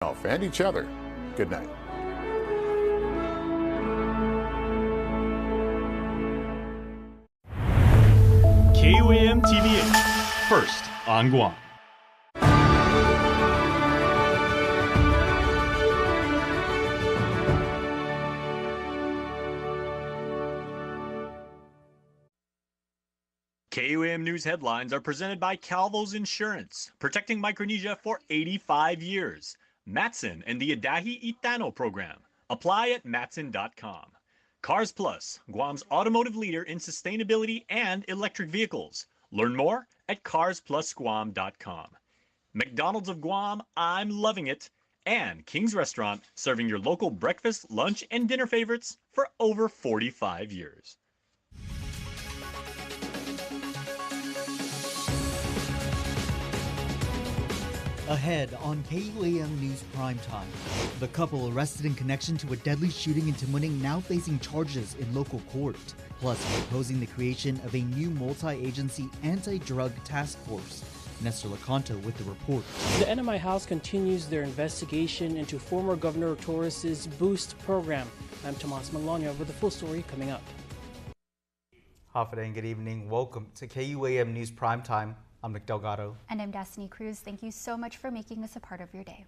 and each other. Good night. KUAM TV8, first on Guam. KUAM News headlines are presented by Calvo's Insurance, protecting Micronesia for 85 years. Matson and the Adahi Itano program. Apply at matson.com. Cars Plus, Guam's automotive leader in sustainability and electric vehicles. Learn more at carsplusguam.com. McDonald's of Guam, I'm loving it. And King's Restaurant, serving your local breakfast, lunch, and dinner favorites for over 45 years. Ahead on KUAM News Primetime, the couple arrested in connection to a deadly shooting in Tamuning now facing charges in local court, plus proposing the creation of a new multi-agency anti-drug task force. Nestor Lacanto with the report. The NMI House continues their investigation into former Governor Torres' Boost program. I'm Tomas Malonio with the full story coming up. Hafa and good evening. Welcome to KUAM News Primetime. I'm Nick Delgado. And I'm Destiny Cruz. Thank you so much for making us a part of your day.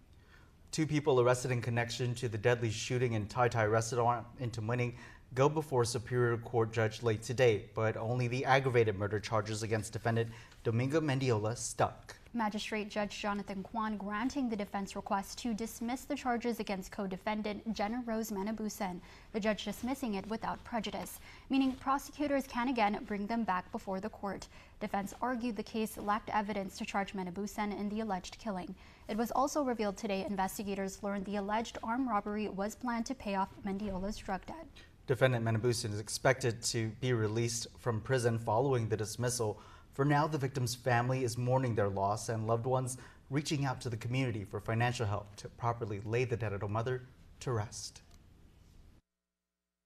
2 people arrested in connection to the deadly shooting in Tai Tai restaurant in Tamuning go before Superior Court judge late today, but only the aggravated murder charges against defendant Domingo Mendiola stuck. Magistrate Judge Jonathan Kwan granting the defense request to dismiss the charges against co-defendant Jenna Rose Manabusan, the judge dismissing it without prejudice, meaning prosecutors can again bring them back before the court. Defense argued the case lacked evidence to charge Manabusan in the alleged killing. It was also revealed today investigators learned the alleged armed robbery was planned to pay off Mendiola's drug debt. Defendant Manabusan is expected to be released from prison following the dismissal. For now, the victim's family is mourning their loss and loved ones reaching out to the community for financial help to properly lay the dead mother to rest.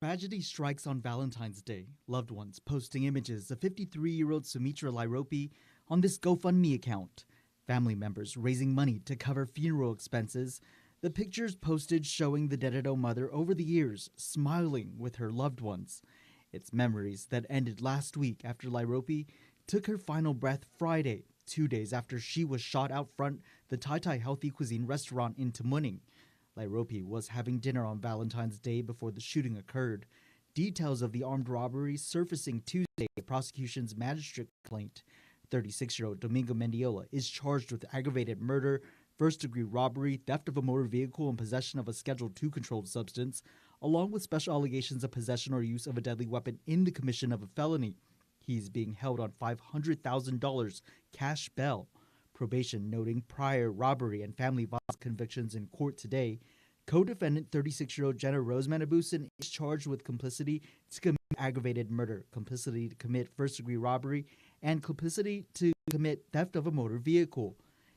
Tragedy strikes on Valentine's Day. Loved ones posting images of 53-year-old Sumitra Lairopi on this GoFundMe account. Family members raising money to cover funeral expenses. The pictures posted showing the Deredo mother over the years, smiling with her loved ones. It's memories that ended last week after Lairopi took her final breath Friday, 2 days after she was shot out front the Tai Tai Healthy Cuisine restaurant in Tamuning. Lairopi was having dinner on Valentine's Day before the shooting occurred. Details of the armed robbery surfacing Tuesday, the prosecution's magistrate complaint. 36-year-old Domingo Mendiola is charged with aggravated murder, first-degree robbery, theft of a motor vehicle, and possession of a Schedule II controlled substance, along with special allegations of possession or use of a deadly weapon in the commission of a felony. He's being held on $500,000 cash bail. Probation noting prior robbery and family violence convictions in court today. Co-defendant 36-year-old Jenna Rose Manabusan is charged with complicity to commit aggravated murder, complicity to commit first-degree robbery, and complicity to commit theft of a motor vehicle.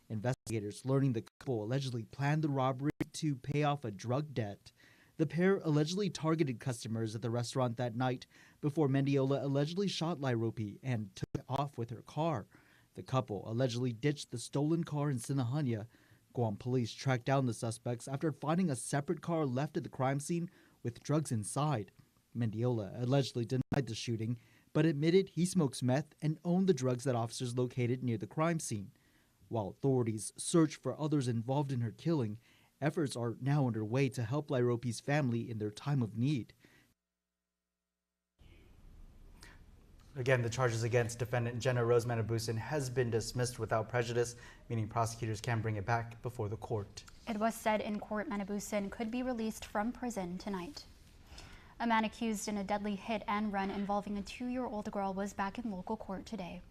Investigators learning the couple allegedly planned the robbery to pay off a drug debt. The pair allegedly targeted customers at the restaurant that night before Mendiola allegedly shot Lairopi and took off with her car. The couple allegedly ditched the stolen car in Sinahanya. Guam police tracked down the suspects after finding a separate car left at the crime scene with drugs inside. Mendiola allegedly denied the shooting, but admitted he smokes meth and owned the drugs that officers located near the crime scene. While authorities search for others involved in her killing, efforts are now underway to help Lairopi's family in their time of need. Again, the charges against defendant Jenna Rose Manabusan has been dismissed without prejudice, meaning prosecutors can bring it back before the court. It was said in court Manabusan could be released from prison tonight. A man accused in a deadly hit and run involving a 2-year-old girl was back in local court today.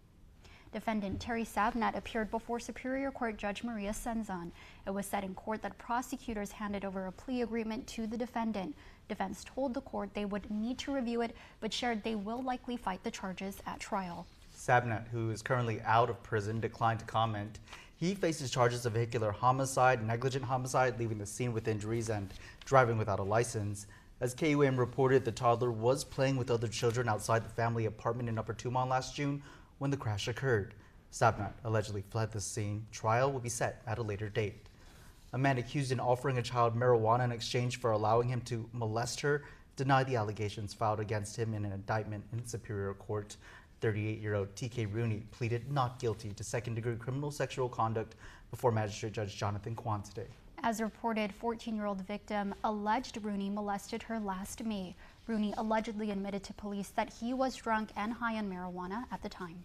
Defendant Terry Savnat appeared before Superior Court Judge Maria Senzon. It was said in court that prosecutors handed over a plea agreement to the defendant. Defense told the court they would need to review it, but shared they will likely fight the charges at trial. Savnat, who is currently out of prison, declined to comment. He faces charges of vehicular homicide, negligent homicide, leaving the scene with injuries, and driving without a license. As KUAM reported, the toddler was playing with other children outside the family apartment in Upper Tumon last June when the crash occurred. Savnat allegedly fled the scene. Trial will be set at a later date. A man accused in offering a child marijuana in exchange for allowing him to molest her denied the allegations filed against him in an indictment in Superior Court. 38-year-old T.K. Rooney pleaded not guilty to second-degree criminal sexual conduct before Magistrate Judge Jonathan KUAM today. As reported, 14-year-old victim alleged Rooney molested her last May. Rooney allegedly admitted to police that he was drunk and high on marijuana at the time.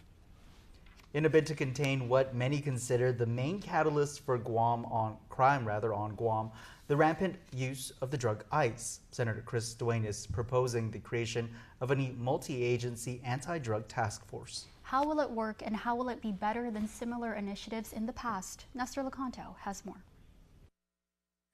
In a bid to contain what many consider the main catalyst for crime on Guam, the rampant use of the drug ice, Senator Chris Duane is proposing the creation of a multi-agency anti-drug task force. How will it work and how will it be better than similar initiatives in the past? Nestor Lecanto has more.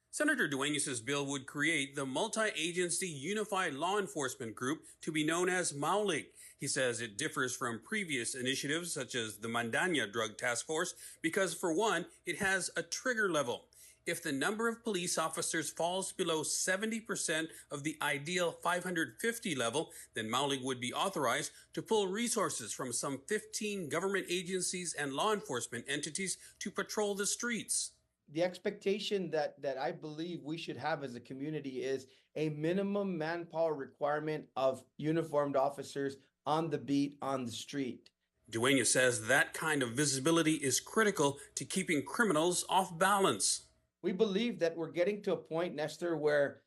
Senator Dueñas's bill would create the Multi-Agency Unified Law Enforcement Group to be known as MAULIG. He says it differs from previous initiatives such as the Mandanya Drug Task Force because, for one, it has a trigger level. If the number of police officers falls below 70% of the ideal 550 level, then MAULIG would be authorized to pull resources from some 15 government agencies and law enforcement entities to patrol the streets. The expectation that I believe we should have as a community is a minimum manpower requirement of uniformed officers on the beat, on the street. Dueñas says that kind of visibility is critical to keeping criminals off balance. We believe that we're getting to a point, Nestor, where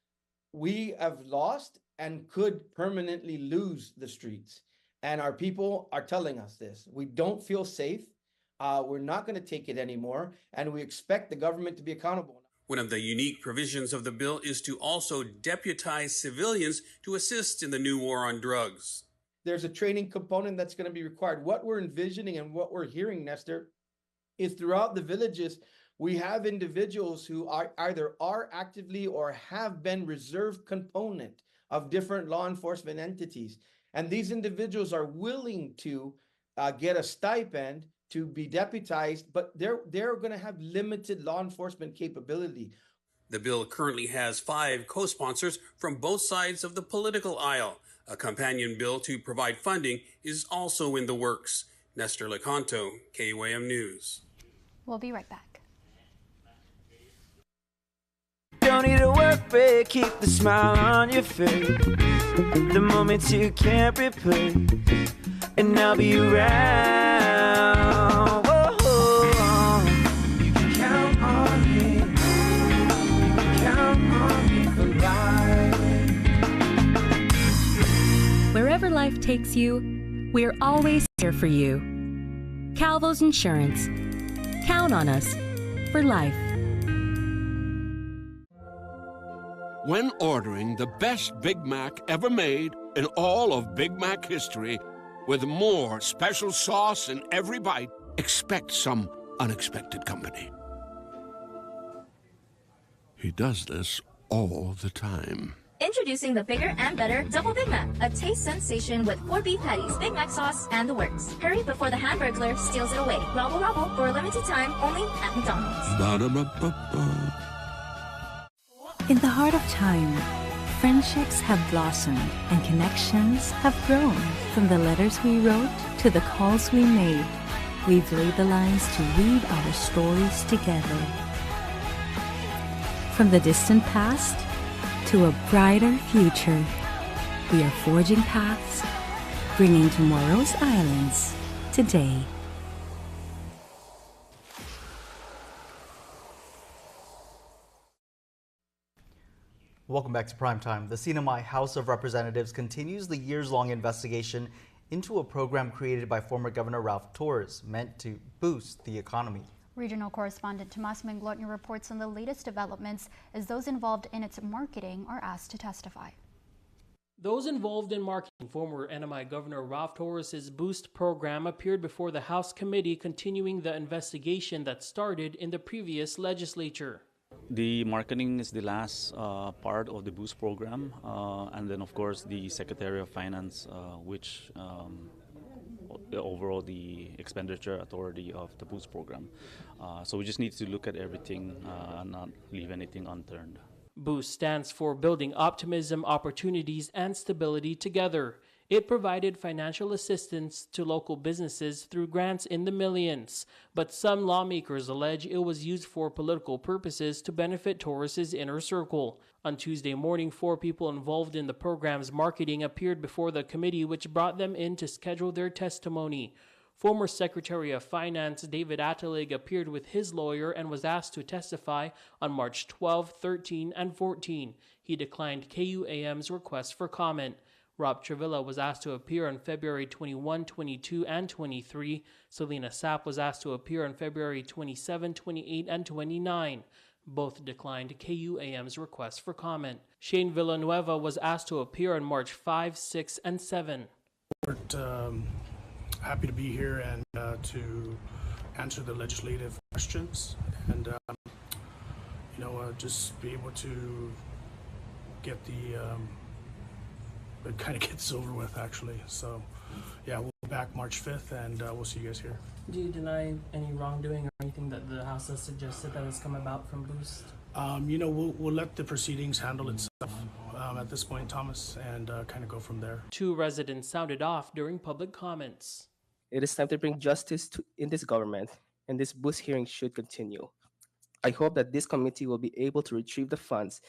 we have lost and could permanently lose the streets. And our people are telling us this. We don't feel safe. We're not going to take it anymore, and we expect the government to be accountable. One of the unique provisions of the bill is to also deputize civilians to assist in the new war on drugs. There's a training component that's going to be required. What we're envisioning and what we're hearing, Nestor, is throughout the villages, we have individuals who are either actively or have been reserve component of different law enforcement entities. And these individuals are willing to get a stipend to be deputized, but they're going to have limited law enforcement capability. The bill currently has 5 co-sponsors from both sides of the political aisle. A companion bill to provide funding is also in the works. Nestor Lecanto, KUAM News. We'll be right back. Don't need a work break, keep the smile on your face. The moments you can't replace, and I'll be around. Whoa, you can count on me. You can count on me for life. Wherever life takes you, we're always here for you. Calvo's Insurance. Count on us for life. When ordering the best Big Mac ever made in all of Big Mac history, with more special sauce in every bite, expect some unexpected company. He does this all the time. Introducing the bigger and better Double Big Mac, a taste sensation with 4 beef patties, Big Mac sauce, and the works. Hurry before the Hamburglar steals it away. Robble, robble, for a limited time, only at McDonald's. Ba-da-ba-ba-ba. In the heart of time, friendships have blossomed and connections have grown. From the letters we wrote to the calls we made, we've laid the lines to weave our stories together. From the distant past to a brighter future, we are forging paths, bringing tomorrow's islands today. Welcome back to Primetime. The CNMI House of Representatives continues the years-long investigation into a program created by former Governor Ralph Torres meant to boost the economy. Regional correspondent Tomas Manglotny reports on the latest developments as those involved in its marketing are asked to testify. Those involved in marketing former NMI Governor Ralph Torres' Boost program appeared before the House committee continuing the investigation that started in the previous legislature. The marketing is the last part of the Boost program, and then of course the Secretary of Finance, which overall the expenditure authority of the Boost program. So we just need to look at everything and not leave anything unturned. Boost stands for Building Optimism, Opportunities, and Stability Together. It provided financial assistance to local businesses through grants in the millions, but some lawmakers allege it was used for political purposes to benefit Torres' inner circle. On Tuesday morning, 4 people involved in the program's marketing appeared before the committee, which brought them in to schedule their testimony. Former Secretary of Finance David Atalig appeared with his lawyer and was asked to testify on March 12, 13, and 14. He declined KUAM's request for comment. Rob Travilla was asked to appear on February 21, 22, and 23. Selena Sapp was asked to appear on February 27, 28, and 29. Both declined KUAM's request for comment. Shane Villanueva was asked to appear on March 5, 6, and 7. We're happy to be here and to answer the legislative questions and just be able to get it kind of gets over with, actually. So yeah, we'll be back March 5th and we'll see you guys here. Do you deny any wrongdoing or anything that the House has suggested that has come about from Boost? We'll let the proceedings handle itself at this point, Thomas, and kind of go from there. 2 residents sounded off during public comments. It is time to bring justice in this government, and this Boost hearing should continue. I hope that this committee will be able to retrieve the funds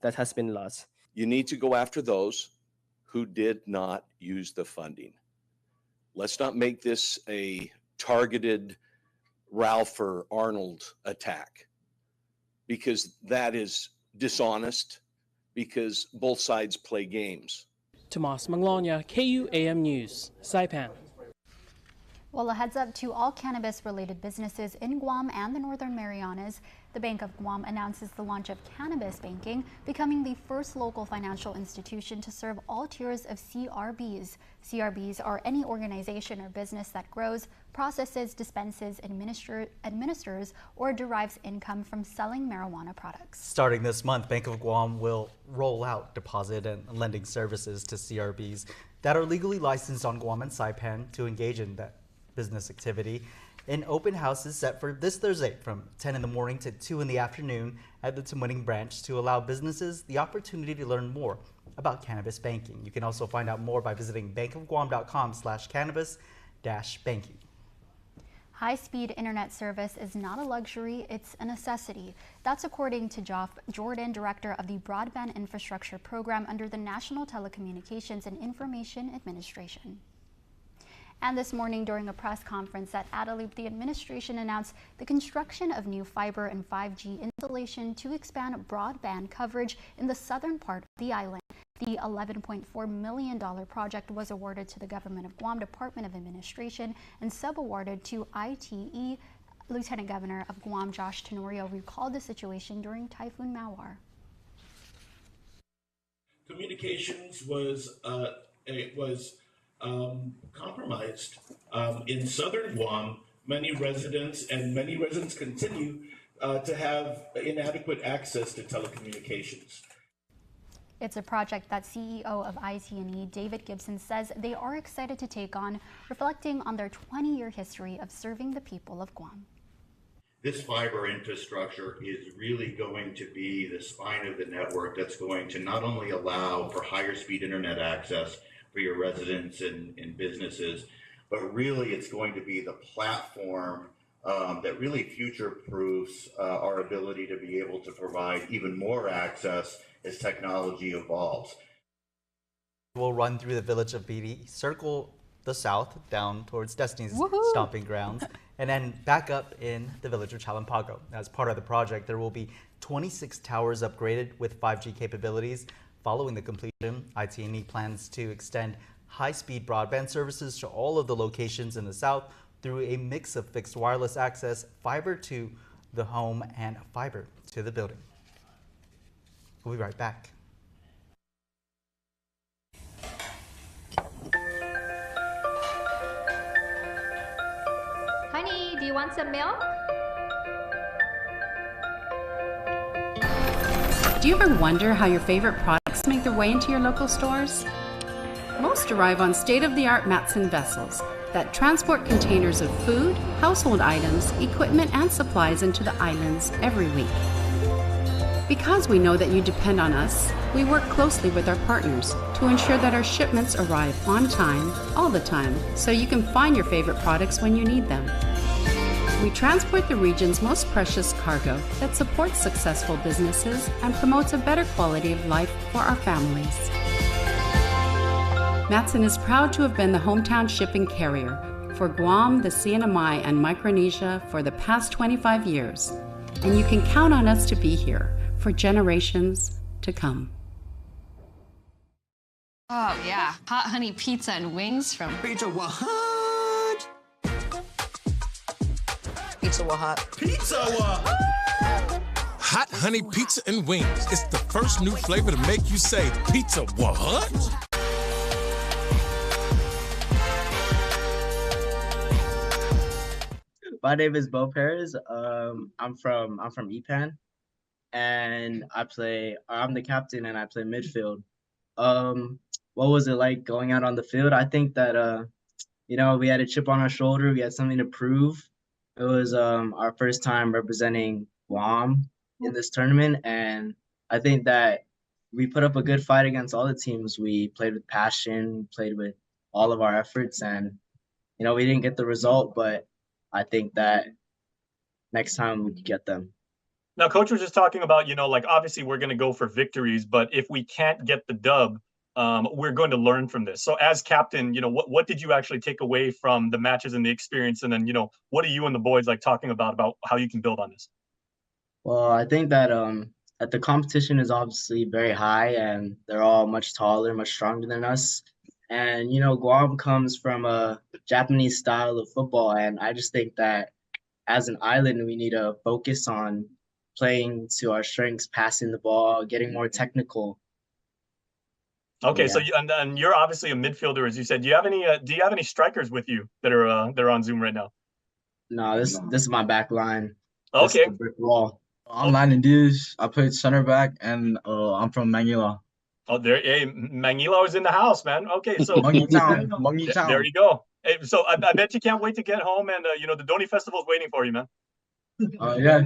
that has been lost. You need to go after those who did not use the funding. Let's not make this a targeted Ralph or Arnold attack, because that is dishonest, because both sides play games. Tomas Manglonia, KUAM News, Saipan. Well, a heads up to all cannabis-related businesses in Guam and the Northern Marianas. The Bank of Guam announces the launch of cannabis banking, becoming the first local financial institution to serve all tiers of CRBs. CRBs are any organization or business that grows, processes, dispenses, administers, or derives income from selling marijuana products. Starting this month, Bank of Guam will roll out deposit and lending services to CRBs that are legally licensed on Guam and Saipan to engage in that business activity in open houses set for this Thursday from 10 in the morning to 2 in the afternoon at the Tumuning branch to allow businesses the opportunity to learn more about cannabis banking. You can also find out more by visiting bankofguam.com/cannabis-banking. High-speed internet service is not a luxury, it's a necessity. That's according to Geoff Jordan, director of the Broadband Infrastructure Program under the National Telecommunications and Information Administration. And this morning, during a press conference at Adelaide, the administration announced the construction of new fiber and 5G installation to expand broadband coverage in the southern part of the island. The $11.4 million project was awarded to the Government of Guam Department of Administration and sub-awarded to ITE. Lieutenant Governor of Guam, Josh Tenorio, recalled the situation during Typhoon Mawar. Communications was compromised. In southern Guam, many residents continue to have inadequate access to telecommunications. It's a project that CEO of ITE, David Gibson, says they are excited to take on, reflecting on their 20-year history of serving the people of Guam. This fiber infrastructure is really going to be the spine of the network that's going to not only allow for higher speed internet access for your residents and businesses, but really it's going to be the platform that really future-proofs our ability to be able to provide even more access as technology evolves. We'll run through the village of Bidi, circle the south down towards Destiny's stomping grounds, and then back up in the village of Chalampago. As part of the project, there will be 26 towers upgraded with 5G capabilities. Following the completion, ITE plans to extend high-speed broadband services to all of the locations in the south through a mix of fixed wireless access, fiber to the home, and fiber to the building. We'll be right back. Honey, do you want some milk? Do you ever wonder how your favorite products make their way into your local stores? Most arrive on state-of-the-art Matson vessels that transport containers of food, household items, equipment, and supplies into the islands every week. Because we know that you depend on us, we work closely with our partners to ensure that our shipments arrive on time, all the time, so you can find your favorite products when you need them. We transport the region's most precious cargo that supports successful businesses and promotes a better quality of life for our families. Matson is proud to have been the hometown shipping carrier for Guam, the CNMI, and Micronesia for the past 25 years, and you can count on us to be here for generations to come. Oh yeah, hot honey pizza and wings from Pizza What? Pizza What? Pizza What? Hot honey pizza and wings. It's the first new flavor to make you say, pizza what? My name is Bo Perez. I'm from EPAN, and I'm the captain and I play midfield. What was it like going out on the field? I think that we had a chip on our shoulder. We had something to prove. It was our first time representing Guam in this tournament, and I think that we put up a good fight against all the teams. We played with passion, played with all of our efforts, and we didn't get the result, but I think that next time we could get them. Now, Coach was just talking about, like obviously we're going to go for victories, but if we can't get the dub, we're going to learn from this. So as captain, what did you actually take away from the matches and the experience? And then, what are you and the boys like talking about how you can build on this? Well, I think that the competition is obviously very high, and they're all much taller, much stronger than us. And, Guam comes from a Japanese style of football. And I just think that as an island, we need to focus on playing to our strengths, passing the ball, getting more technical. Okay, Yeah. so and you're obviously a midfielder, as you said. Do you have any strikers with you that are on Zoom right now? No, this is my back line. Okay. This is the brick wall. I'm Landon Diaz. I played center back, and I'm from Manila. Oh, hey, Manila is in the house, man. Okay, so Mungie Town. There you go. Hey, so I bet you can't wait to get home, and the Donny Festival is waiting for you, man. Yeah.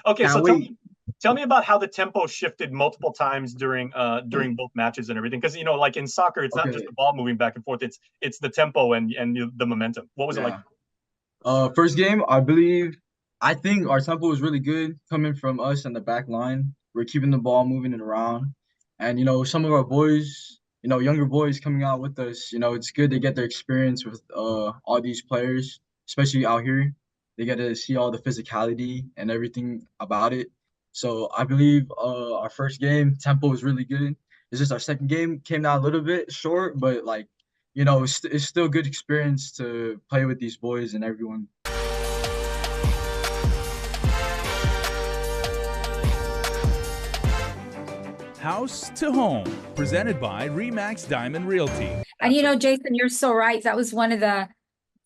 Okay, Can't so wait. tell me about how the tempo shifted multiple times during both matches and everything. Because like in soccer, it's not just the ball moving back and forth; it's the tempo and the momentum. What was it like? First game, I think our tempo was really good coming from us and the back line. We're keeping the ball moving it around. And, some of our boys, younger boys coming out with us, it's good to get their experience with all these players, especially out here. They get to see all the physicality and everything about it. So I believe our first game, tempo was really good. It's just our second game came out a little bit short, but it's still good experience to play with these boys and everyone. House to Home, presented by Remax Diamond Realty. And Jason, you're so right. That was one of the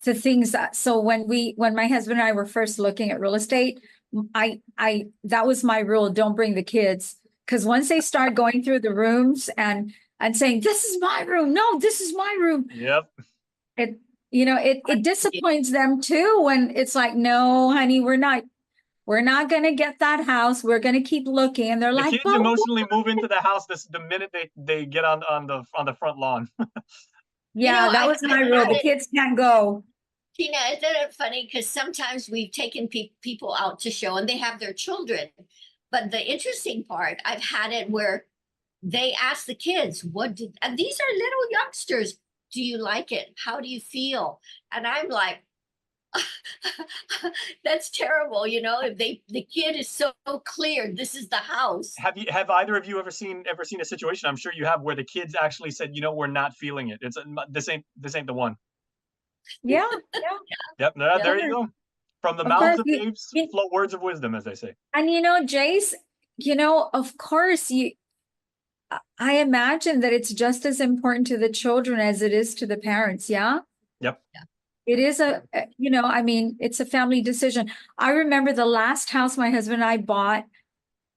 things that, so when my husband and I were first looking at real estate, that was my rule. Don't bring the kids. Because once they start going through the rooms and saying, this is my room. No, this is my room. Yep. It disappoints them too when it's like, no, honey, we're not going to get that house. We're going to keep looking. And they're The like, kids emotionally move into the house the minute they get on the front lawn. yeah, that was my rule. The kids can't go. Tina, isn't it funny? Because sometimes we've taken people out to show and they have their children. But the interesting part, I've had it where they ask the kids, and these are little youngsters, do you like it? How do you feel? And I'm like, that's terrible. If the kid is so clear, this is the house. Have either of you ever seen a situation, I'm sure you have, where the kids actually said, we're not feeling it. This ain't the one. Yeah. Yep. There you go. From the mouths of babes flow words of wisdom, as they say. And Jace, of course I imagine that it's just as important to the children as it is to the parents. Yeah. Yep. It is it's a family decision. I remember the last house my husband and I bought.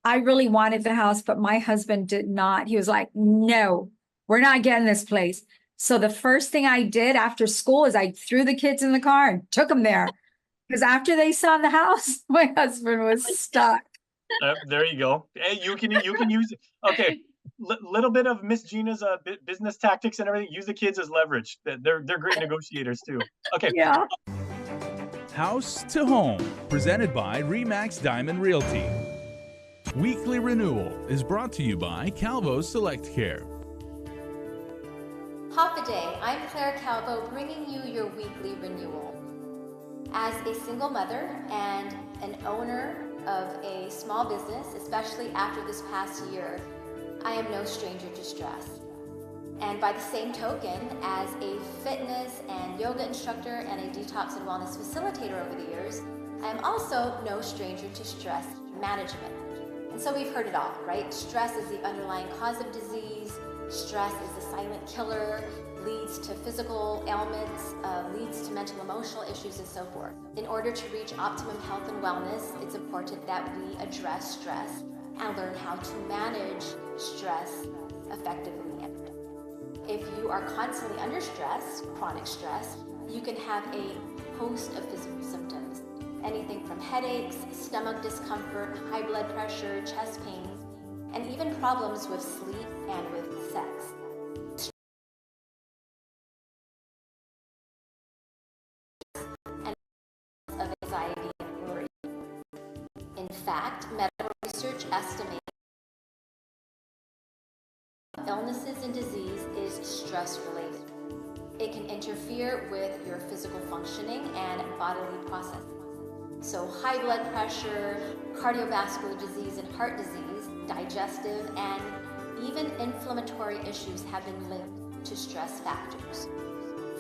I really wanted the house, but my husband did not. He was like, no, we're not getting this place. So the first thing I did after school is I threw the kids in the car and took them there. Because after they saw the house, my husband was stuck. There you go. Hey, you can use it. Okay, little bit of Miss Gina's business tactics and everything. Use the kids as leverage. They're great negotiators too. Okay. Yeah. House to Home, presented by Remax Diamond Realty. Weekly Renewal is brought to you by Calvo Select Care. Hop a day, I'm Claire Calvo, bringing you your weekly renewal. As a single mother and an owner of a small business, especially after this past year, I am no stranger to stress. And by the same token, as a fitness and yoga instructor and a detox and wellness facilitator over the years, I am also no stranger to stress management. And so we've heard it all, right? Stress is the underlying cause of disease. Stress is the silent killer, leads to physical ailments, leads to mental emotional issues and so forth. In order to reach optimum health and wellness, it's important that we address stress and learn how to manage stress effectively. If you are constantly under stress, chronic stress, you can have a host of physical symptoms. Anything from headaches, stomach discomfort, high blood pressure, chest pains, and even problems with sleep and with sex. And of anxiety and worry. In fact, medical research estimates illnesses and disease is stress related. It can interfere with your physical functioning and bodily processing. So high blood pressure, cardiovascular disease and heart disease, digestive, and even inflammatory issues have been linked to stress factors.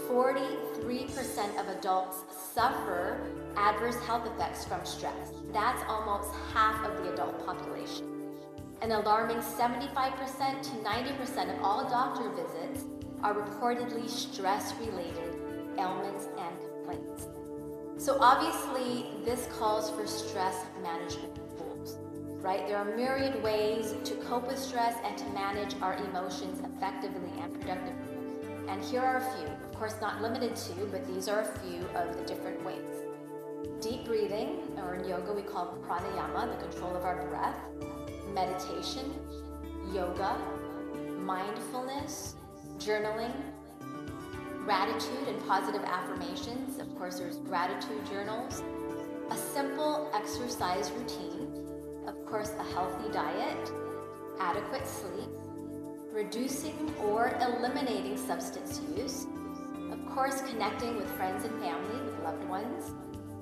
43% of adults suffer adverse health effects from stress. That's almost half of the adult population. An alarming 75% to 90% of all doctor visits are reportedly stress-related ailments and complaints. So obviously, this calls for stress management tools, right? There are myriad ways to cope with stress and to manage our emotions effectively and productively. And here are a few, of course not limited to, but these are a few of the different ways. Deep breathing, or in yoga we call pranayama, the control of our breath, meditation, yoga, mindfulness, journaling, gratitude and positive affirmations. Of course, there's gratitude journals, a simple exercise routine, of course, a healthy diet, adequate sleep, reducing or eliminating substance use, of course, connecting with friends and family, with loved ones,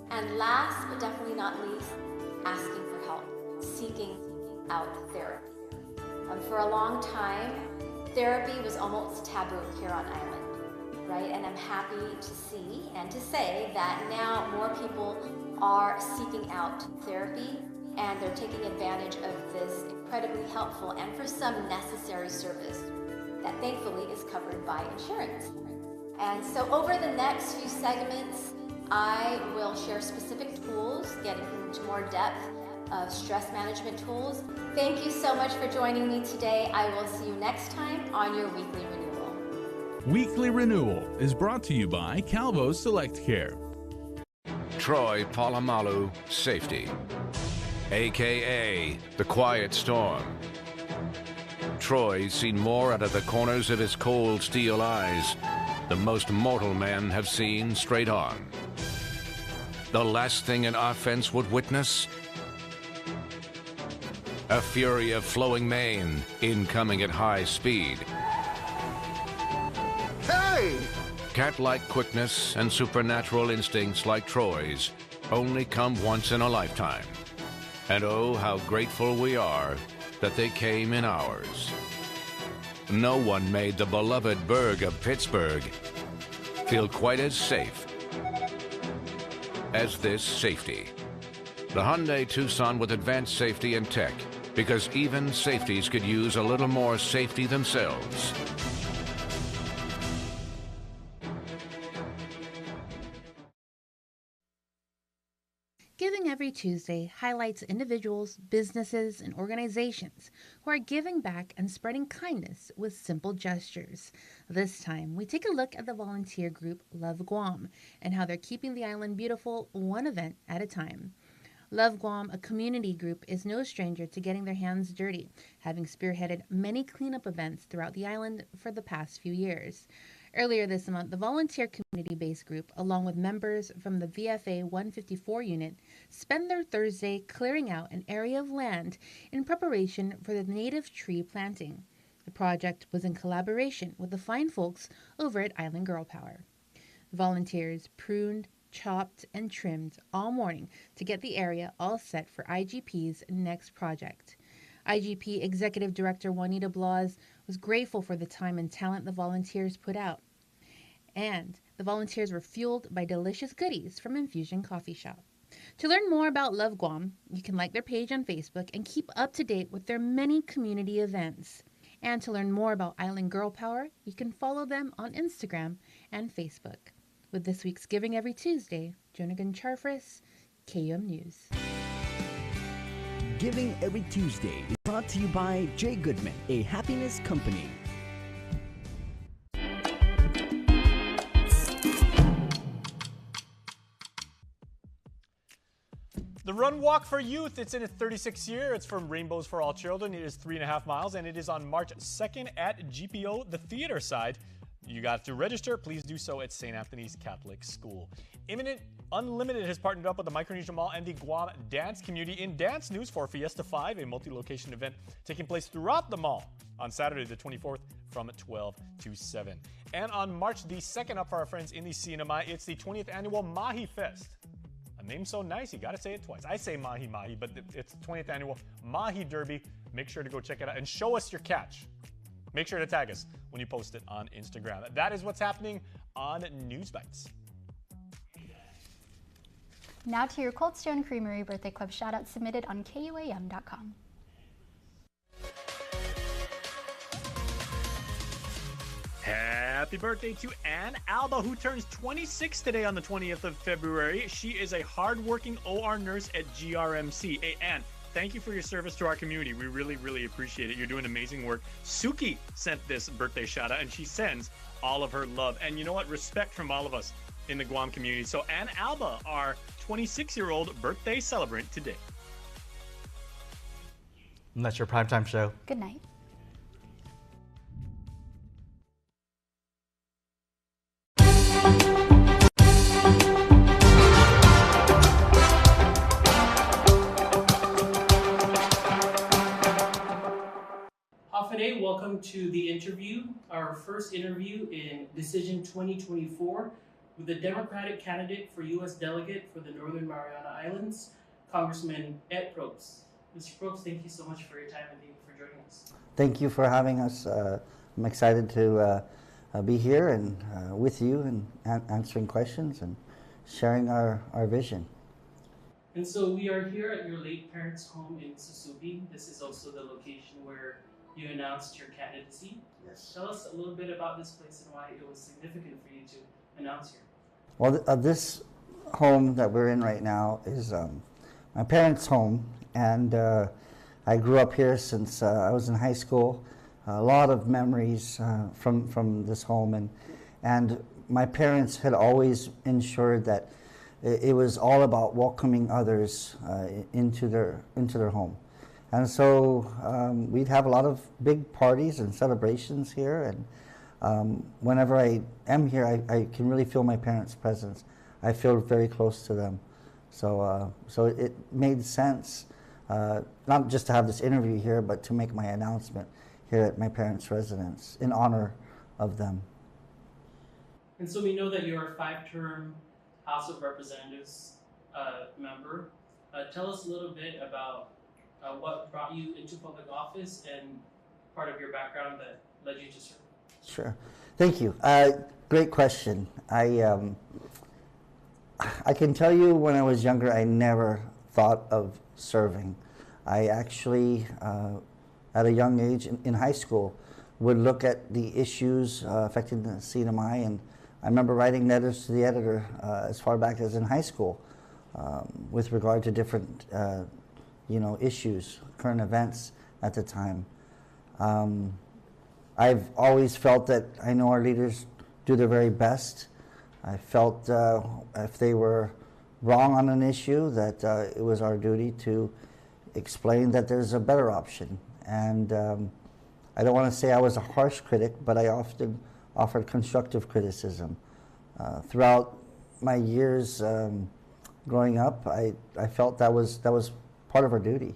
and last but definitely not least, asking for help, seeking out therapy. For a long time, therapy was almost taboo here on island, right? And I'm happy to see and to say that now more people are seeking out therapy and they're taking advantage of this incredibly helpful and for some necessary service that thankfully is covered by insurance. And so over the next few segments, I will share specific tools, getting into more depth of stress management tools. Thank you so much for joining me today. I will see you next time on your Weekly Renewal. Weekly Renewal is brought to you by Calvo Select Care. Troy Polamalu Safety, a.k.a. the Quiet Storm. Troy's seen more out of the corners of his cold steel eyes than most mortal men have seen straight on. The last thing an offense would witness, a fury of flowing mane incoming at high speed. Hey! Cat-like quickness and supernatural instincts like Troy's only come once in a lifetime. And oh, how grateful we are that they came in ours. No one made the beloved burg of Pittsburgh feel quite as safe as this safety. The Hyundai Tucson with advanced safety and tech, because even safeties could use a little more safety themselves. Giving Every Tuesday highlights individuals, businesses, and organizations who are giving back and spreading kindness with simple gestures. This time, we take a look at the volunteer group Love Guam and how they're keeping the island beautiful one event at a time. Love Guam, a community group, is no stranger to getting their hands dirty, having spearheaded many cleanup events throughout the island for the past few years. Earlier this month, the volunteer community-based group, along with members from the VFA 154 unit, spent their Thursday clearing out an area of land in preparation for the native tree planting. The project was in collaboration with the fine folks over at Island Girl Power. The volunteers pruned, chopped, and trimmed all morning to get the area all set for IGP's next project. IGP Executive Director Juanita Blas was grateful for the time and talent the volunteers put out. And the volunteers were fueled by delicious goodies from Infusion Coffee Shop. To learn more about Love Guam, you can like their page on Facebook and keep up to date with their many community events. And to learn more about Island Girl Power, you can follow them on Instagram and Facebook. With this week's Giving Every Tuesday, Jonagan Charfris, KUAM News. Giving Every Tuesday is brought to you by J. Goodman, a happiness company. The Run Walk for Youth, it's in its 36th year. It's from Rainbows for All Children. It is 3.5 miles, and it is on March 2nd at GPO, the theater side. You got to register. Please do so at St. Anthony's Catholic School. Imminent Unlimited has partnered up with the Micronesia Mall and the Guam dance community in dance news for Fiesta 5, a multi-location event taking place throughout the mall on Saturday the 24th from 12 to 7. And on March the 2nd, up for our friends in the cinema, it's the 20th annual Mahi Fest. A name so nice, you got to say it twice. I say Mahi Mahi, but it's the 20th annual Mahi Derby. Make sure to go check it out and show us your catch. Make sure to tag us when you post it on Instagram. That is what's happening on News Bites. Now to your Cold Stone Creamery Birthday Club shoutout submitted on KUAM.com. Happy birthday to Ann Alba, who turns 26 today on the 20th of February. She is a hardworking OR nurse at GRMC. Hey, Ann, thank you for your service to our community. We really, really appreciate it. You're doing amazing work. Suki sent this birthday shout out, and she sends all of her love. And you know what? Respect from all of us in the Guam community. So Ann Alba, our 26-year-old birthday celebrant today. And that's your primetime show. Good night. Hafide, welcome to the interview, our first interview in Decision 2024 with the Democratic candidate for U.S. Delegate for the Northern Mariana Islands, Congressman Ed Probst. Mr. Probst, thank you so much for your time and thank you for joining us. Thank you for having us. I'm excited to be here and with you and answering questions and sharing our vision. And so we are here at your late parents' home in Susubi. This is also the location where you announced your candidacy. Yes. Tell us a little bit about this place and why it was significant for you to announce here. Well, this home that we're in right now is my parents' home, and I grew up here since I was in high school. A lot of memories from this home, and my parents had always ensured that it was all about welcoming others into their home. And so we'd have a lot of big parties and celebrations here, and whenever I am here, I can really feel my parents' presence. I feel very close to them. So it made sense, not just to have this interview here, but to make my announcement here at my parents' residence in honor of them. And so we know that you're a 5-term House of Representatives member. Tell us a little bit about what brought you into public office and part of your background that led you to serve. Sure. Thank you. Great question. I can tell you when I was younger, I never thought of serving. I actually, at a young age in high school, would look at the issues affecting the CNMI, and I remember writing letters to the editor as far back as in high school with regard to different issues, current events at the time. I've always felt that I know our leaders do their very best. I felt if they were wrong on an issue, that it was our duty to explain that there's a better option. And I don't want to say I was a harsh critic, but I often offered constructive criticism. Throughout my years growing up, I felt that was part of our duty.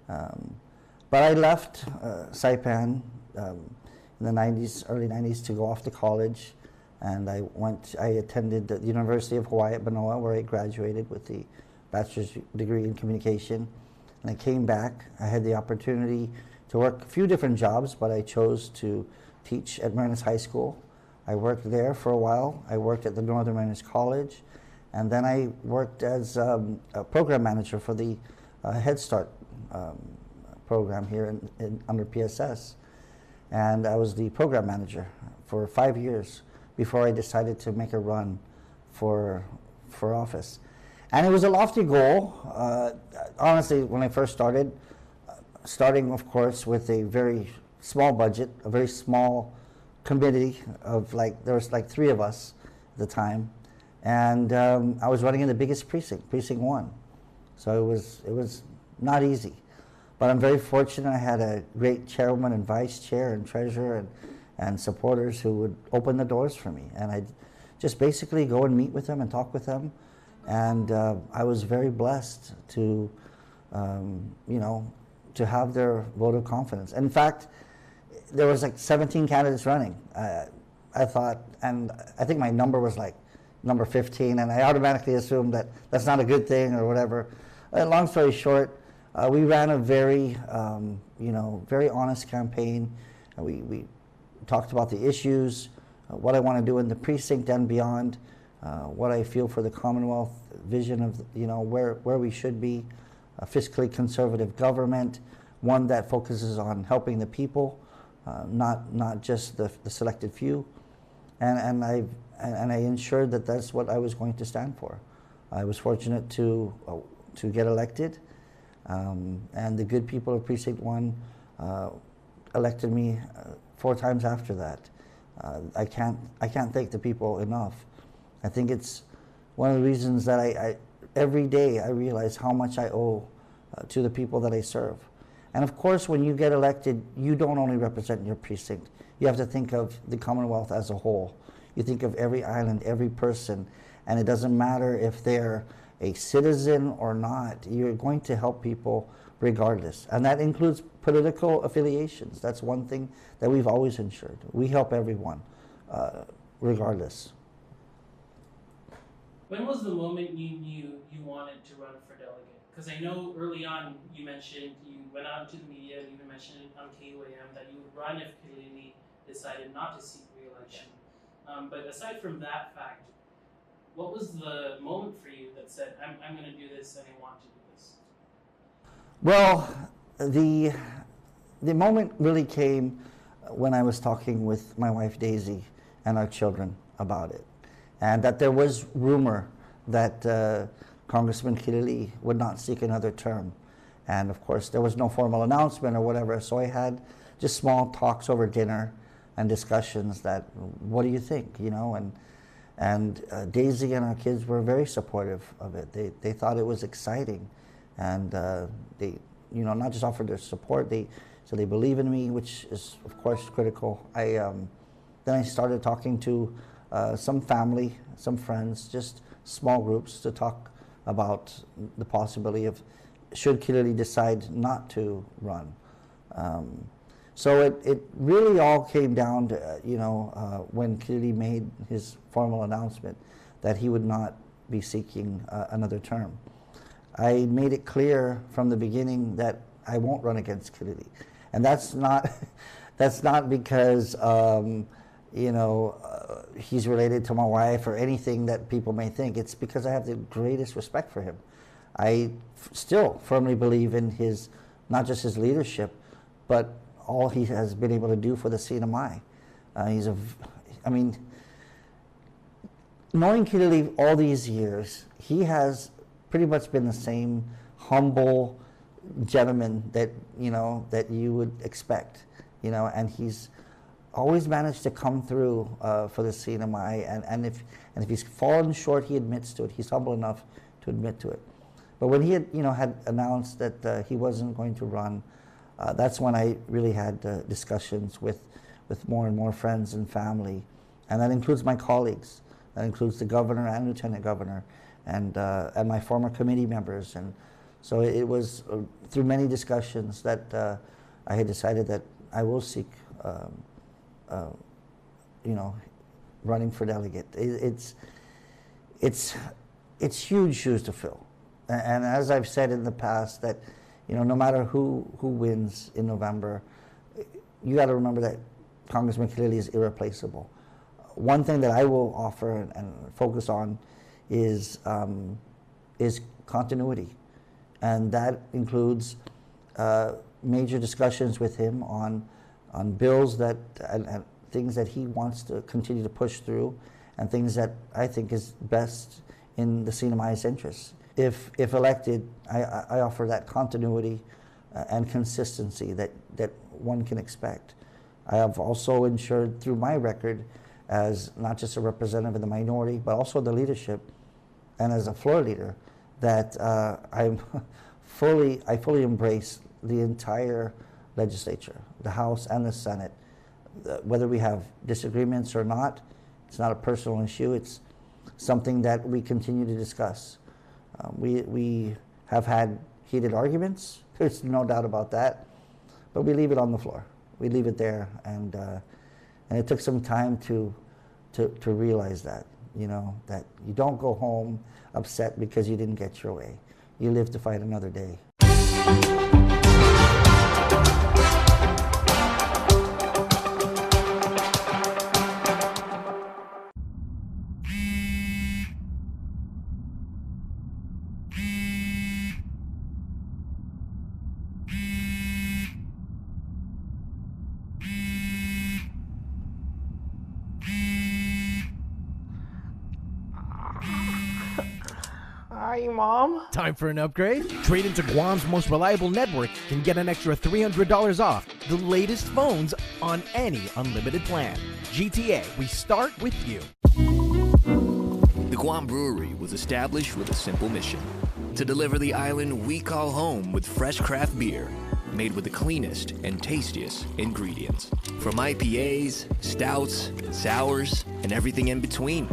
But I left Saipan in the 90s, early 90s, to go off to college. And I attended the University of Hawaii at Manoa, where I graduated with the bachelor's degree in communication. And I came back. I had the opportunity to work a few different jobs, but I chose to teach at Marinus High School. I worked there for a while. I worked at the Northern Marinus College. And then I worked as a program manager for the Head Start program here under PSS. And I was the program manager for 5 years before I decided to make a run for office. And it was a lofty goal. Honestly, when I first started, starting, of course, with a very small budget, a very small committee of there was 3 of us at the time. And I was running in the biggest precinct, Precinct 1. So it was not easy. But I'm very fortunate. I had a great chairwoman and vice chair and treasurer and supporters who would open the doors for me. And I'd just basically go and meet with them and talk with them. And I was very blessed to, to have their vote of confidence. In fact, there was 17 candidates running. I thought, and I think my number was number 15, and I automatically assumed that that's not a good thing or whatever. Long story short, we ran a very, very honest campaign. We talked about the issues, what I want to do in the precinct and beyond, what I feel for the Commonwealth vision of, where we should be, a fiscally conservative government, one that focuses on helping the people, not just the selected few. And I ensured that that's what I was going to stand for. I was fortunate to get elected. And the good people of Precinct 1 elected me 4 times after that. I can't thank the people enough. I think it's one of the reasons that every day I realize how much I owe to the people that I serve. And of course, when you get elected, you don't only represent your precinct. You have to think of the Commonwealth as a whole. You think of every island, every person, and it doesn't matter if they're a citizen or not, you're going to help people regardless. And that includes political affiliations. That's one thing that we've always ensured. We help everyone, regardless. When was the moment you knew you wanted to run for delegate? Because I know early on you mentioned, you went out to the media and even mentioned it on KUAM that you would run if Kilili decided not to seek re-election. But aside from that fact, what was the moment for you that said, I'm going to do this and I want to do this? Well, the moment really came when I was talking with my wife Daisy and our children about it. And that there was rumor that Congressman Kilili would not seek another term. And of course, there was no formal announcement or whatever, so I had just small talks over dinner and discussions that, what do you think, And Daisy and our kids were very supportive of it. They thought it was exciting, and they, not just offered their support. So they believe in me, which is of course critical. Then I started talking to some family, some friends, just small groups to talk about the possibility of should Kilili decide not to run. So it really all came down to, when Kilili made his formal announcement that he would not be seeking another term. I made it clear from the beginning that I won't run against Kilili. And that's not because, he's related to my wife or anything that people may think. It's because I have the greatest respect for him. I still firmly believe in his, not just his leadership, but all he has been able to do for the CNMI. Knowing Kilili all these years, he has pretty much been the same humble gentleman that you would expect, and he's always managed to come through for the CNMI, and if he's fallen short, he admits to it. He's humble enough to admit to it. But when he had announced that he wasn't going to run, that's when I really had discussions with more and more friends and family, and that includes my colleagues. That includes the governor and lieutenant governor, and my former committee members. And so it was through many discussions that I had decided that I will seek, running for delegate. It's huge shoes to fill, and as I've said in the past, that no matter who wins in November, you got to remember that Congressman Kilili is irreplaceable. One thing that I will offer and focus on is continuity, and that includes major discussions with him on bills that and things that he wants to continue to push through, and things that I think is best in the CNMI's interests. If elected, I offer that continuity and consistency that one can expect. I have also ensured through my record as not just a representative of the minority, but also the leadership, and as a floor leader, that I fully embrace the entire legislature, the House and the Senate. Whether we have disagreements or not, it's not a personal issue. It's something that we continue to discuss. We have had heated arguments. There's no doubt about that, but we leave it on the floor. We leave it there, and it took some time to realize that, that you don't go home upset because you didn't get your way. You live to fight another day. Hi, Mom. Time for an upgrade? Trade into Guam's most reliable network and get an extra $300 off the latest phones on any unlimited plan. GTA, we start with you. The Guam Brewery was established with a simple mission: to deliver the island we call home with fresh craft beer, made with the cleanest and tastiest ingredients. From IPAs, stouts, sours, and everything in between.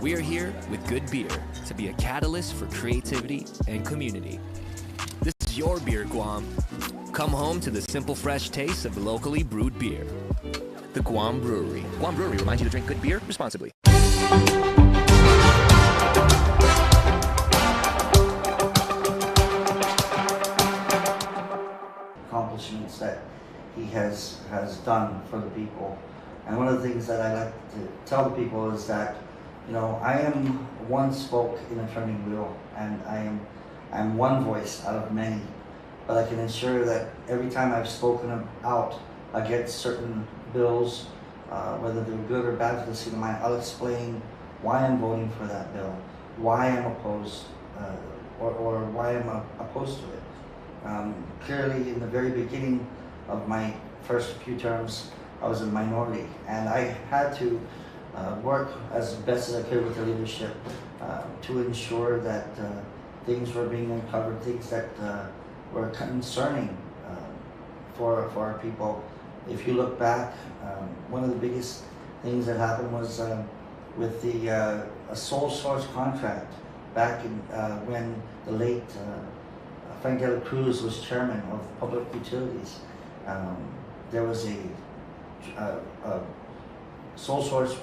We're here with good beer to be a catalyst for creativity and community. This is your beer, Guam. Come home to the simple, fresh taste of locally brewed beer. The Guam Brewery. Guam Brewery reminds you to drink good beer responsibly. Accomplishments that he has done for the people. And one of the things that I like to tell the people is that, I am one spoke in a turning wheel, and I'm one voice out of many. But I can ensure that every time I've spoken out against certain bills, whether they're good or bad for the CNMI, I'll explain why I'm voting for that bill, why I'm opposed, or why I'm opposed to it. Clearly, in the very beginning of my first few terms, I was a minority, and I had to work as best as I could with the leadership to ensure that things were being uncovered, things that were concerning for our people. If you look back, one of the biggest things that happened was with the a sole source contract back in when the late Frank de la Cruz was chairman of Public Utilities. There was a sole source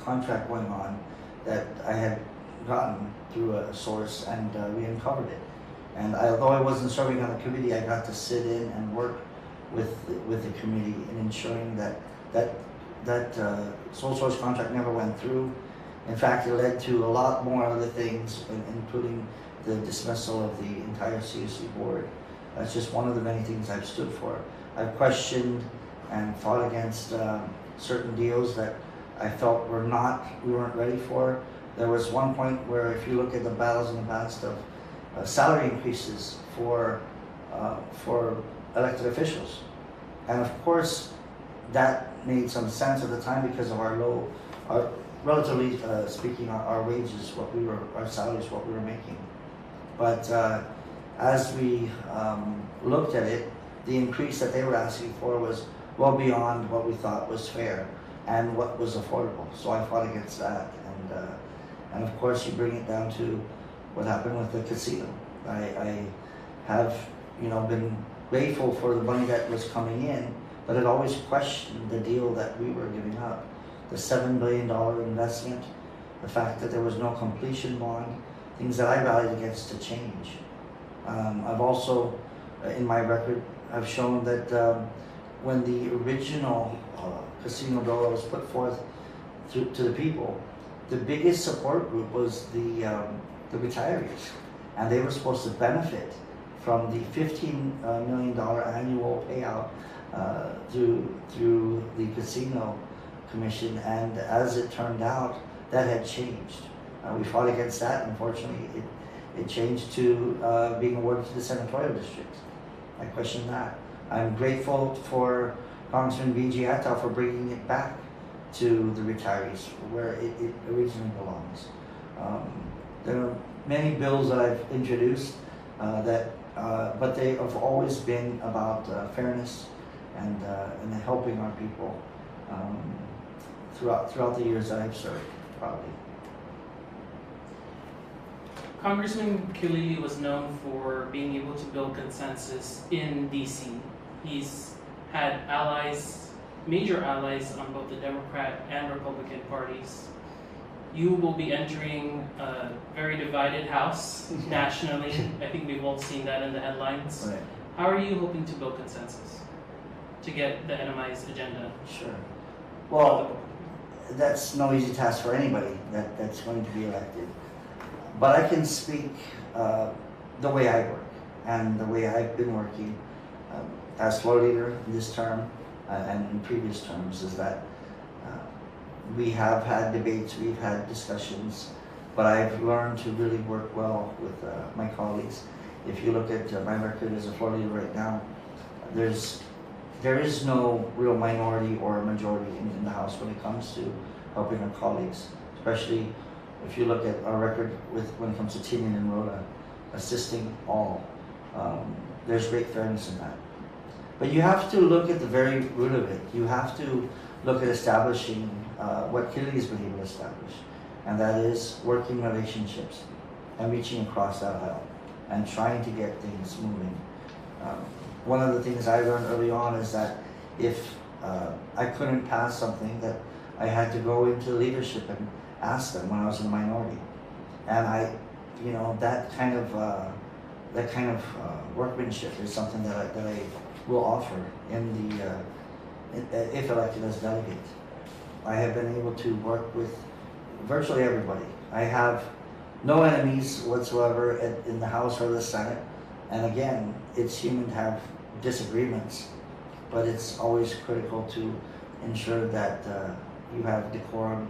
contract going on that I had gotten through a source, and we uncovered it. And although I wasn't serving on the committee, I got to sit in and work with the committee in ensuring that sole source contract never went through. In fact, it led to a lot more other things, including the dismissal of the entire CUC board. That's just one of the many things I've stood for. I've questioned and fought against certain deals that I felt we weren't ready for. There was one point where, if you look at the battles in the past of salary increases for elected officials, and of course that made some sense at the time because of our relatively speaking, our wages, our salaries, what we were making. But as we looked at it, the increase that they were asking for was well beyond what we thought was fair and what was affordable. So I fought against that, and of course you bring it down to what happened with the casino. I have, you know, been grateful for the money that was coming in, but it always questioned the deal that we were giving up. The $7 billion investment, the fact that there was no completion bond, things that I rallied against to change. I've also, in my record, I've shown that when the original casino bill was put forth to the people, the biggest support group was the retirees, and they were supposed to benefit from the $15 million annual payout through the casino commission, and as it turned out, that had changed. We fought against that. Unfortunately, it changed to being awarded to the senatorial district. I question that. I'm grateful for Congressman B.G. Atal for bringing it back to the retirees where it originally belongs. There are many bills that I've introduced but they have always been about fairness and helping our people throughout the years that I've served, probably. Congressman Kiley was known for being able to build consensus in DC. He's had allies, major allies on both the Democrat and Republican parties. You will be entering a very divided House nationally. I think we've all seen that in the headlines. Right. How are you hoping to build consensus to get the NMI's agenda? Sure. Well, that's no easy task for anybody that's going to be elected. But I can speak the way I work and the way I've been working as floor leader in this term and in previous terms, is that we have had debates, we've had discussions, but I've learned to really work well with my colleagues. If you look at my record as a floor leader right now, there is no real minority or majority in the House when it comes to helping our colleagues, especially if you look at our record when it comes to Tinian and Rhoda, assisting all. There's great fairness in that. But you have to look at the very root of it. You have to look at establishing what Kiley has been able to establish, and that is working relationships and reaching across that aisle and trying to get things moving. One of the things I learned early on is that if I couldn't pass something, that I had to go into leadership and ask them when I was in the minority. And that kind of workmanship is something that I will offer if elected as delegate. I have been able to work with virtually everybody. I have no enemies whatsoever in the House or the Senate. And again, it's human to have disagreements, but it's always critical to ensure that you have decorum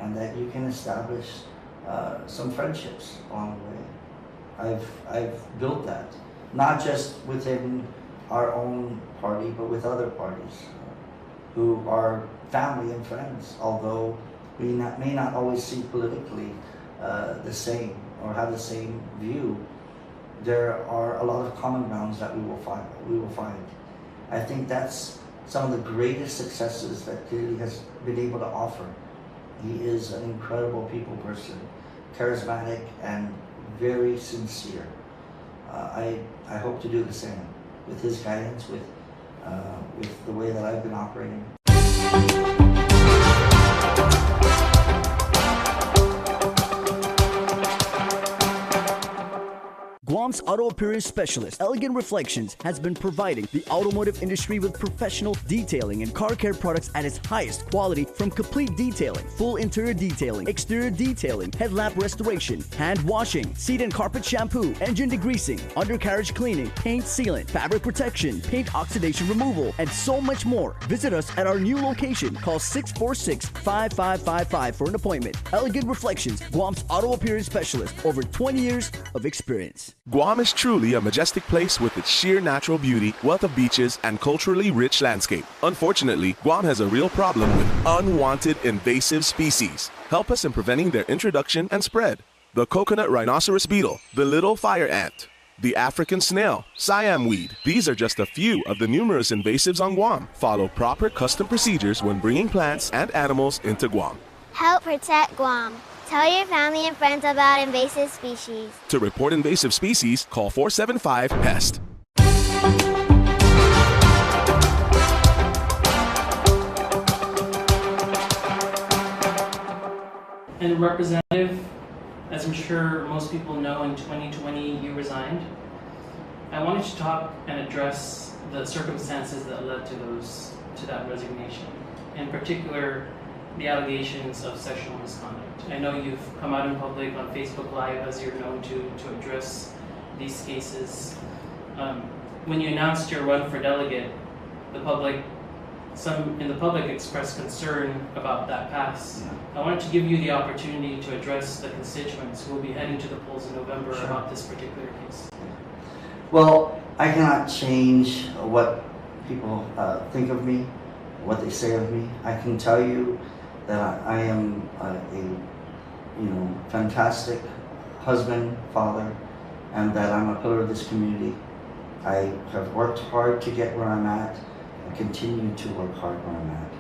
and that you can establish some friendships along the way. I've built that, not just within our own party, but with other parties who are family and friends, although we may not always see politically the same or have the same view. There are a lot of common grounds that we will find. I think that's some of the greatest successes that Kiley has been able to offer. He is an incredible people person, charismatic and very sincere. I hope to do the same with his guidance, with the way that I've been operating. Guam's auto appearance specialist, Elegant Reflections, has been providing the automotive industry with professional detailing and car care products at its highest quality, from complete detailing, full interior detailing, exterior detailing, headlamp restoration, hand washing, seat and carpet shampoo, engine degreasing, undercarriage cleaning, paint sealant, fabric protection, paint oxidation removal, and so much more. Visit us at our new location. Call 646-5555 for an appointment. Elegant Reflections, Guam's auto appearance specialist, over 20 years of experience. Guam is truly a majestic place with its sheer natural beauty, wealth of beaches, and culturally rich landscape. Unfortunately, Guam has a real problem with unwanted invasive species. Help us in preventing their introduction and spread. The coconut rhinoceros beetle, the little fire ant, the African snail, Siam weed. These are just a few of the numerous invasives on Guam. Follow proper custom procedures when bringing plants and animals into Guam. Help protect Guam. Tell your family and friends about invasive species. To report invasive species, call 475-PEST. And Representative, as I'm sure most people know, in 2020 you resigned. I wanted to talk and address the circumstances that led to that resignation. In particular, the allegations of sexual misconduct. I know you've come out in public on Facebook Live, as you're known to address these cases. When you announced your run for delegate, some in the public expressed concern about that pass. I wanted to give you the opportunity to address the constituents who will be heading to the polls in November about this particular case. Well, I cannot change what people think of me, what they say of me. I can tell you that I am a fantastic husband, father, and that I'm a pillar of this community. I have worked hard to get where I'm at. I continue to work hard where I'm at.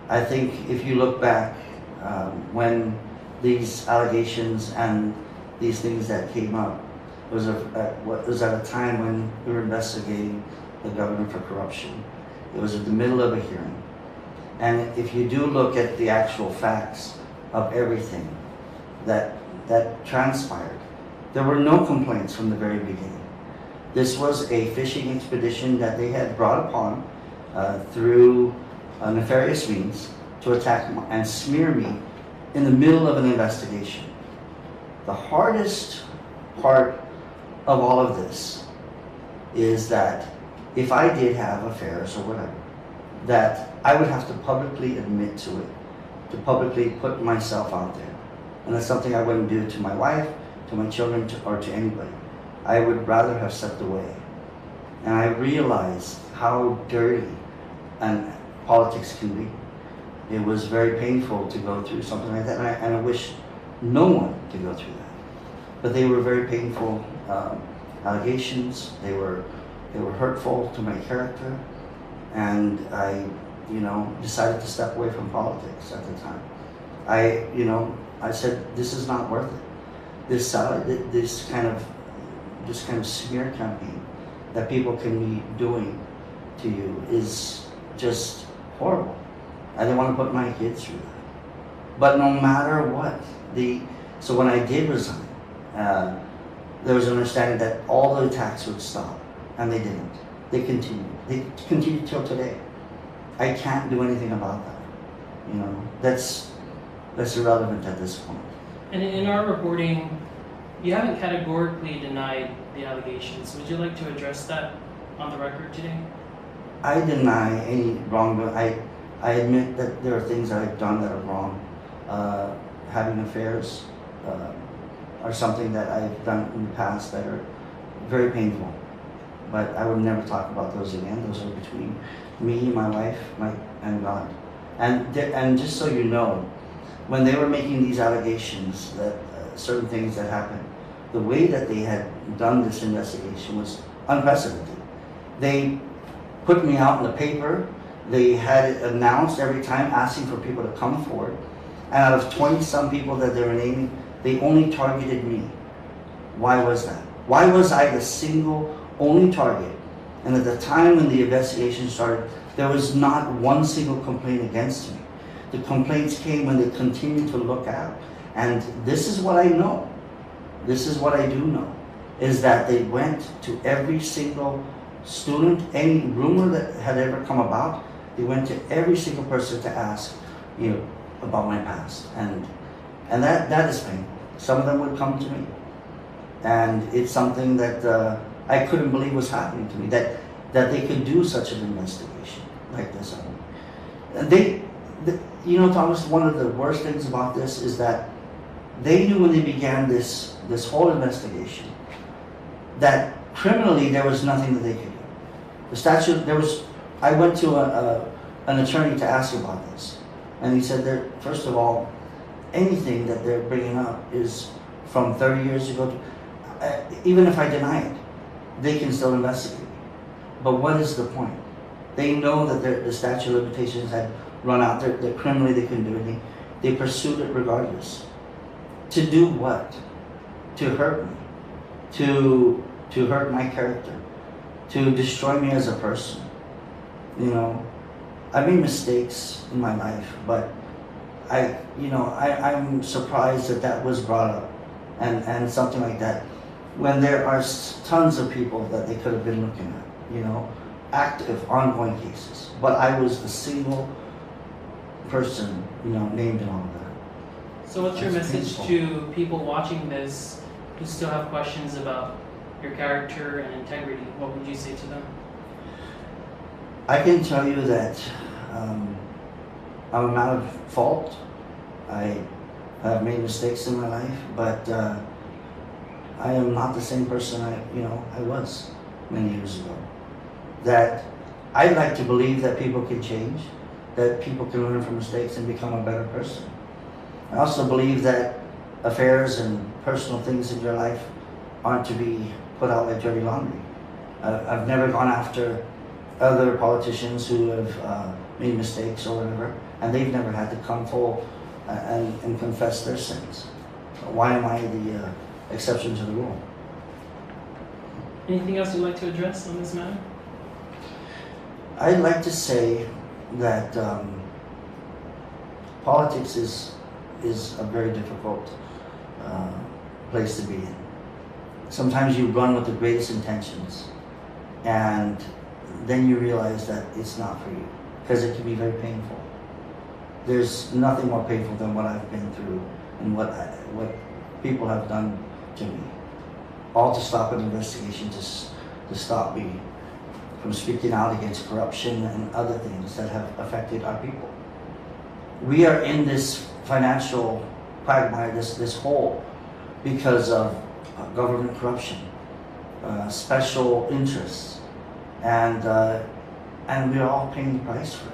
I think if you look back when these allegations and these things that came up, it was at a time when we were investigating the governor for corruption. It was at the middle of a hearing. And if you do look at the actual facts of everything that transpired, there were no complaints from the very beginning. This was a fishing expedition that they had brought upon through nefarious means to attack and smear me in the middle of an investigation. The hardest part of all of this is that if I did have affairs or whatever, that I would have to publicly admit to it, to publicly put myself out there. And that's something I wouldn't do to my wife, to my children, or to anybody. I would rather have stepped away. And I realized how dirty and politics can be. It was very painful to go through something like that, and I wish no one to go through that. But they were very painful allegations. They were hurtful to my character, and I, decided to step away from politics at the time. I said, this is not worth it. This kind of smear campaign that people can be doing to you is just horrible. I didn't want to put my kids through that. But no matter what, so when I did resign, there was an understanding that all the attacks would stop, and they didn't. They continued. They continued till today. I can't do anything about that. That's irrelevant at this point. And in our reporting, you haven't categorically denied the allegations. Would you like to address that on the record today? I deny any wrongdoing. I admit that there are things that I've done that are wrong. Having affairs are something that I've done in the past that are very painful. But I would never talk about those again. Those are between me, my wife, and God. And just so you know, when they were making these allegations that certain things that happened, the way that they had done this investigation was unprecedented. They put me out in the paper. They had it announced every time, asking for people to come forward. And out of 20-some people that they were naming, they only targeted me. Why was that? Why was I the single only target? And at the time when the investigation started, there was not one single complaint against me. The complaints came when they continued to look out. And this is what I know. This is what I do know, is that they went to every single student, any rumor that had ever come about, they went to every single person to ask, about my past. And that is painful. Some of them would come to me. And it's something that I couldn't believe was happening to me, that they could do such an investigation like this. Thomas, one of the worst things about this is that they knew when they began this whole investigation that criminally there was nothing that they could do. The statute, I went to an attorney to ask about this, and he said that, first of all, anything that they're bringing up is from 30 years ago. Even if I deny it, they can still investigate. But what is the point? They know that the statute of limitations had run out. They're criminally, they couldn't do anything. They pursued it regardless. To do what? To hurt me. To hurt my character. To destroy me as a person. You know, I made mistakes in my life, but I'm surprised that was brought up and something like that, when there are tons of people that they could have been looking at, you know, active, ongoing cases. But I was the single person, you know, named in all of that. So what's your message to people watching this who still have questions about your character and integrity? What would you say to them? I can tell you that I'm a man of fault. I have made mistakes in my life, but I am not the same person I was many years ago. That I'd like to believe that people can change, that people can learn from mistakes and become a better person. I also believe that affairs and personal things in your life aren't to be put out like dirty laundry. I've never gone after other politicians who have made mistakes or whatever, and they've never had to come full and confess their sins. Why am I the exception to the rule? Anything else you'd like to address on this matter? I'd like to say that politics is a very difficult place to be in. Sometimes you run with the greatest intentions, and then you realize that it's not for you, because it can be very painful. There's nothing more painful than what I've been through and what people have done to me. All to stop an investigation, to stop me from speaking out against corruption and other things that have affected our people. We are in this financial quagmire, this hole, because of government corruption, special interests, and we're all paying the price for it.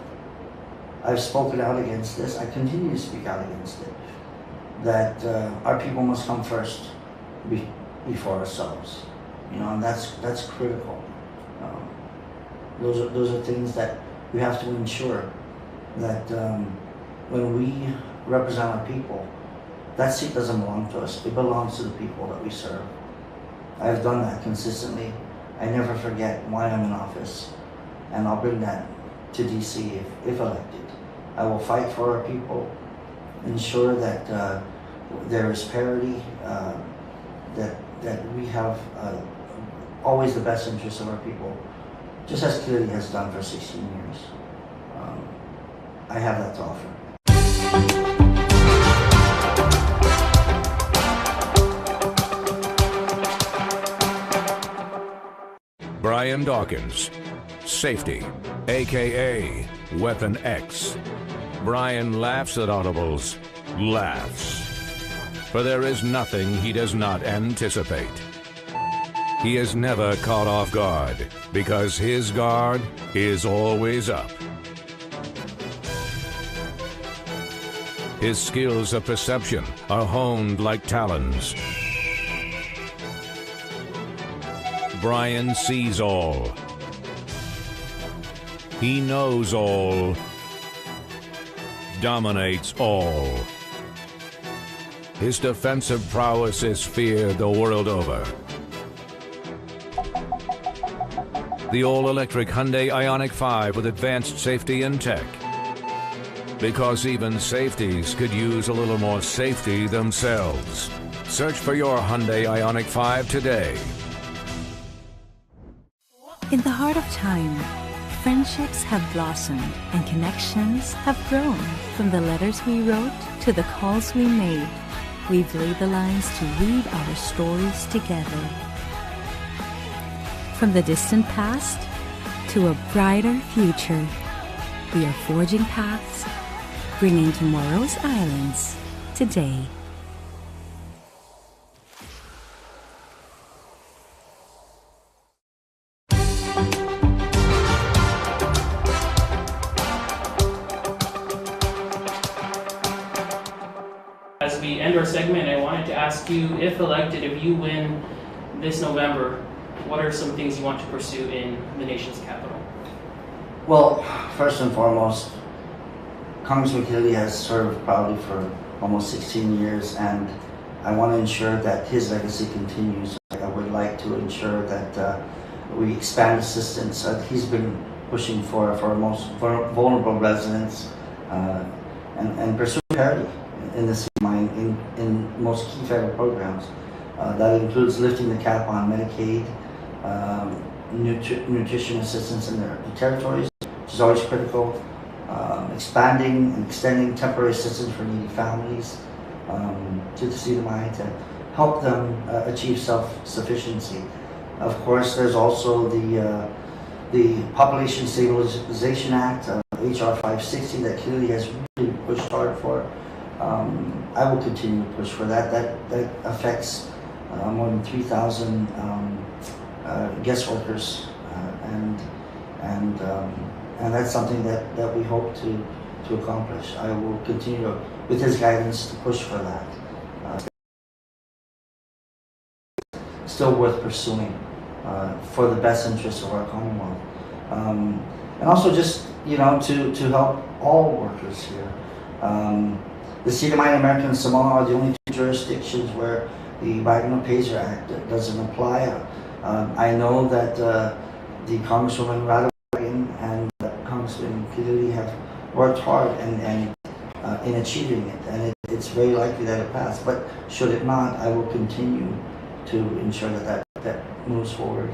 I've spoken out against this. I continue to speak out against it. That our people must come first before ourselves, you know, and that's critical. Those are things that we have to ensure that when we represent our people, that seat doesn't belong to us. It belongs to the people that we serve. I've done that consistently. I never forget why I'm in office, and I'll bring that to DC if elected. I will fight for our people, ensure that there is parity, that we have always the best interests of our people, just as Clearly has done for 16 years. I have that to offer. Brian Dawkins, Safety, aka Weapon X. Brian laughs at audibles, laughs. For there is nothing he does not anticipate. He is never caught off guard, because his guard is always up. His skills of perception are honed like talons. Brian sees all. He knows all. Dominates all. His defensive prowess is feared the world over. The all-electric Hyundai Ioniq 5 with advanced safety and tech. Because even safeties could use a little more safety themselves. Search for your Hyundai Ioniq 5 today. In the heart of time, friendships have blossomed and connections have grown. From the letters we wrote to the calls we made, we've laid the lines to read our stories together. From the distant past to a brighter future, we are forging paths, bringing tomorrow's islands today. end our segment, I wanted to ask you, if elected, if you win this November, what are some things you want to pursue in the nation's capital? Well, first and foremost, Congressman Kennedy has served proudly for almost 16 years, and I want to ensure that his legacy continues. I would like to ensure that we expand assistance. He's been pushing for our most vulnerable residents and pursue parity in the city mine in most key federal programs. That includes lifting the cap on Medicaid, nutrition assistance in the territories, which is always critical, expanding and extending temporary assistance for needy families to the city mine to help them achieve self-sufficiency. Of course, there's also the Population Stabilization Act, HR 560, that Kennedy has really pushed hard for. I will continue to push for that. That affects more than 3,000 guest workers, and that's something that we hope to accomplish. I will continue with his guidance to push for that. Still worth pursuing for the best interests of our Commonwealth, and also just to help all workers here. The Cedar Mine, American and Samoa are the only two jurisdictions where the Biden Pacer Act doesn't apply. I know that the Congresswoman Radhawagan and Congressman Kennedy have worked hard and in achieving it, and it's very likely that it passed. But should it not, I will continue to ensure that moves forward.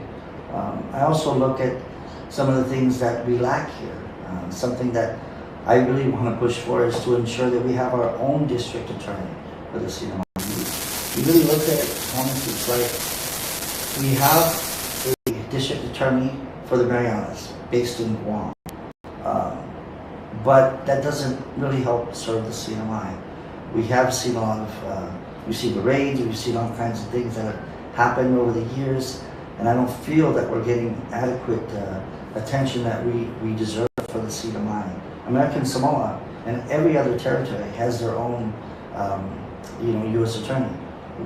I also look at some of the things that we lack here. Something that I really want to push for is to ensure that we have our own district attorney for the city of Miami. You really look at it, honestly, it's like we have a district attorney for the Marianas based in Guam, but that doesn't really help serve the city of Miami. We have seen a lot of, we've seen the raids, we've seen all kinds of things that have happened over the years, and I don't feel that we're getting adequate attention that we deserve for the city of Miami. American Samoa and every other territory has their own, U.S. attorney.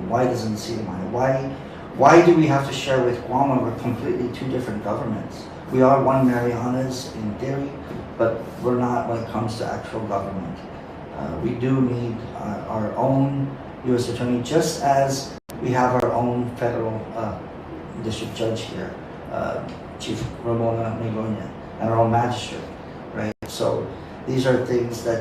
Why doesn't the city of Miami? Why do we have to share with Guam when we're completely two different governments? We are one Marianas in theory, but we're not when it comes to actual government. We do need our own U.S. attorney, just as we have our own federal district judge here, Chief Ramona Migonia, and our own magistrate, right? So these are things that